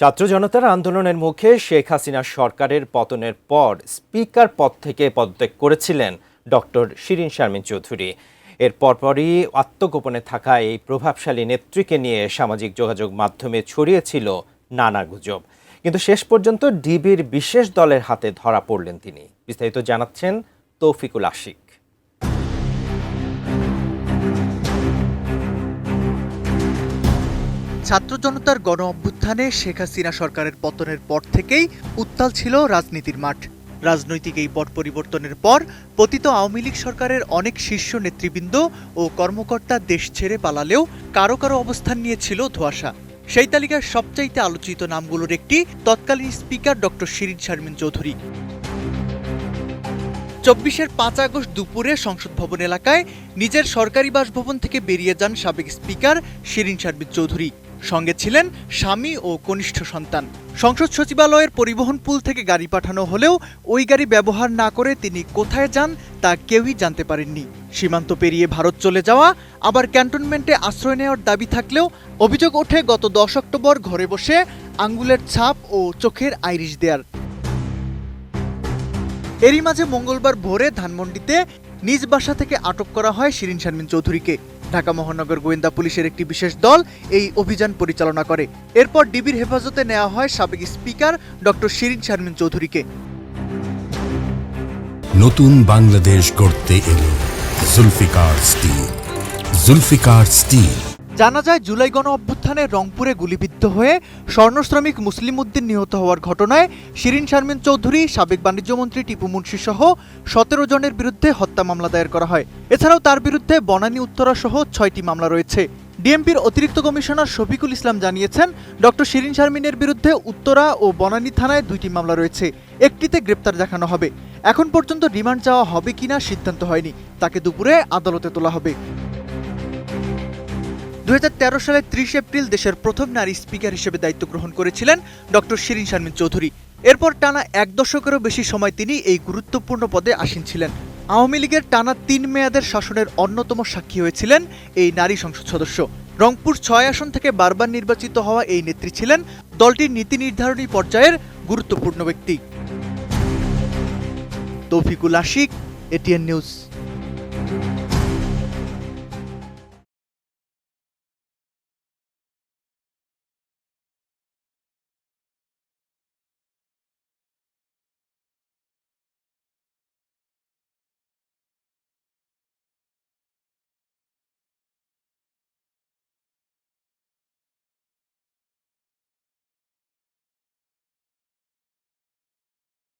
ছাত্র জনতার আন্দোলনের মুখে শেখ হাসিনা সরকারের পতনের পর স্পিকার পদ থেকে পদত্যাগ করেছিলেন ডক্টর শিরীন শারমিন চৌধুরী। এর পরপরই আত্মগোপনে থাকা এই প্রভাবশালী নেত্রীকে নিয়ে সামাজিক যোগাযোগ মাধ্যমে ছড়িয়েছিল নানা গুজব, কিন্তু শেষ পর্যন্ত ডিবির বিশেষ দলের হাতে ধরা পড়লেন তিনি। বিস্তারিত জানাচ্ছেন তৌফিকুল আশিক। ছাত্র জনতার গণ অভ্যুত্থানে শেখ হাসিনা সরকারের পতনের পর থেকেই উত্তাল ছিল রাজনীতির মাঠ। রাজনৈতিক এই পট পরিবর্তনের পর পতিত আওয়ামী লীগ সরকারের অনেক শীর্ষ নেতৃবৃন্দ ও কর্মকর্তা দেশ ছেড়ে পালালেও কারো কারো অবস্থান নিয়েছিল ধোঁয়াশা। সেই তালিকার সবচাইতে আলোচিত নামগুলোর একটি তৎকালীন স্পিকার ডক্টর শিরীন শারমিন চৌধুরী। ২৪-এর ৫ আগস্ট দুপুরে সংসদ ভবন এলাকায় নিজের সরকারি বাসভবন থেকে বেরিয়ে যান সাবেক স্পিকার শিরীন শারমিন চৌধুরী। সঙ্গে ছিলেন স্বামী ও কনিষ্ঠ সন্তান। সংসদ সচিবালয়ের পরিবহন পুল থেকে গাড়ি পাঠানো হলেও ওই গাড়ি ব্যবহার না করে তিনি কোথায় যান তা কেউই জানতে পারেননি। সীমান্ত পেরিয়ে ভারত চলে যাওয়া, আবার ক্যান্টনমেন্টে আশ্রয় নেওয়ার দাবি থাকলেও অভিযোগ ওঠে গত ১০ অক্টোবর ঘরে বসে আঙ্গুলের ছাপ ও চোখের আইরিশ দেয়ার। এরই মাঝে মঙ্গলবার ভোরে ধানমন্ডিতে নিজ বাসা থেকে আটক করা হয় শিরীন শারমিন চৌধুরীকে। ঢাকা মহানগর গোয়েন্দা পুলিশের একটি বিশেষ দল এই অভিযান পরিচালনা করে। এরপর ডিবির হেফাজতে নেওয়া হয় সাবেক স্পিকার ডক্টর শিরীন শারমিন চৌধুরীকে। নতুন বাংলাদেশ গড়তে এলো জুলফিকার স্টিল। জুলফিকার স্টিল। জানা যায়, জুলাই গণ অভ্যুত্থানে রংপুরে গুলিবিদ্ধ হয়ে স্বর্ণ শ্রমিক মুসলিম উদ্দিন নিহত হওয়ার ঘটনায় শিরীন শারমিন চৌধুরী, সাবেক বাণিজ্যমন্ত্রী টিপু মুন্সি সহ ১৭ জনের বিরুদ্ধে হত্যা মামলা দায়ের করা হয়। এছাড়াও তার বিরুদ্ধে বনানী উত্তরা সহ ৬টি মামলা রয়েছে। ডিএমপির অতিরিক্ত কমিশনার শফিকুল ইসলাম জানিয়েছেন, ডক্টর শিরীন শারমিনের বিরুদ্ধে উত্তরা ও বনানী থানায় ২টি মামলা রয়েছে। একটিতে গ্রেপ্তার দেখানো হবে। এখন পর্যন্ত রিমান্ড চাওয়া হবে কিনা সিদ্ধান্ত হয়নি। তাকে দুপুরে আদালতে তোলা হবে। ২০১৩ সালের ৩০ এপ্রিল দেশের প্রথম নারী স্পিকার হিসেবে দায়িত্ব গ্রহণ করেছিলেন ডক্টর শিরীন শারমিন চৌধুরী। এরপর টানা ১ দশকেরও বেশি সময় তিনি এই গুরুত্বপূর্ণ পদে আসীন ছিলেন। আওয়ামী লীগের টানা ৩ মেয়াদের শাসনের অন্যতম সাক্ষী হয়েছিলেন এই নারী সংসদ সদস্য। রংপুর ৬ আসন থেকে বারবার নির্বাচিত হওয়া এই নেত্রী ছিলেন দলটির নীতি নির্ধারণী পর্যায়ের গুরুত্বপূর্ণ ব্যক্তি। Taufiqul Ashik, ATN news.